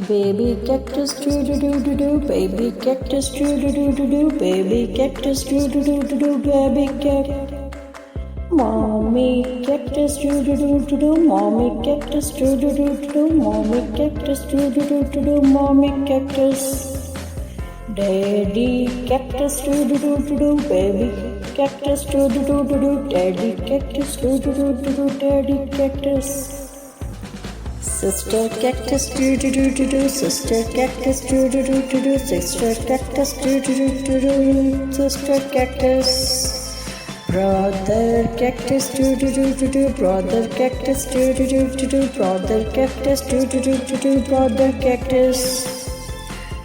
Baby cactus doo doo doo doo doo, baby cactus doo doo doo doo doo, baby cactus doo doo doo doo doo, baby cat. Mommy cactus doo doo doo doo doo, mommy cactus doo doo doo doo doo, mommy cactus doo doo doo doo doo, mommy cactus. Daddy cactus doo doo doo doo doo, baby cactus doo doo doo doo doo, daddy cactus doo doo doo doo doo, daddy cactus. Sister cactus doo doo doo doo doo, sister cactus doo doo doo doo doo, sister cactus doo doo doo doo doo, sister cactus. Brother cactus doo doo doo doo doo, brother cactus doo doo doo doo doo, brother cactus doo doo doo doo doo, brother cactus.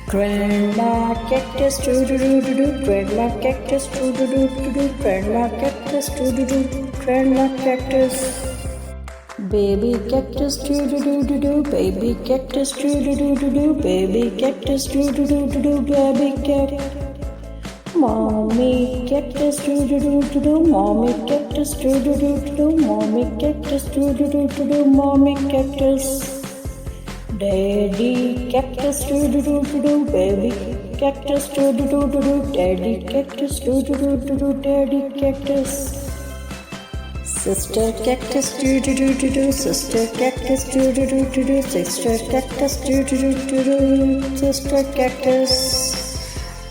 Grandma cactus doo doo doo doo doo, grandma cactus doo doo doo doo doo, grandma cactus doo doo doo, grandma cactus. Baby cactus doo doo doo doo doo, baby cactus doo doo doo doo doo, baby cactus doo doo doo doo doo, baby cat. Mommy cactus doo doo doo doo doo, mommy cactus doo doo doo doo doo, mommy cactus doo doo doo doo doo, mommy cactus. Daddy cactus doo doo doo doo doo, baby cactus doo doo doo doo doo, daddy cactus doo doo doo doo doo, daddy cactus. Sister cactus doo doo doo doo doo, sister cactus doo doo doo doo doo, sister cactus doo doo doo doo doo, sister cactus.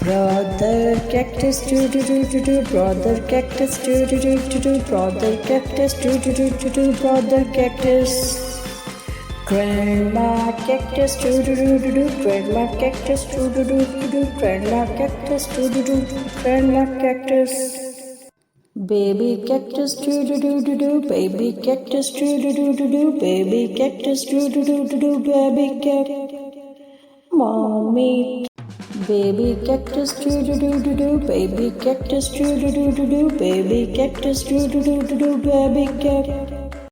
Brother cactus doo doo doo doo doo, brother cactus doo doo doo doo doo, brother cactus doo doo doo doo doo, brother cactus. Grandma cactus doo doo doo doo doo, grandma cactus doo doo doo doo doo, grandma cactus doo doo doo, grandma cactus. Baby cactus doo doo doo doo doo, baby cactus doo doo doo doo doo, baby cactus doo doo doo doo doo, baby cat. Mommy baby cactus doo doo doo doo doo, baby cactus doo doo doo doo doo, baby cactus doo doo doo doo doo, baby cat.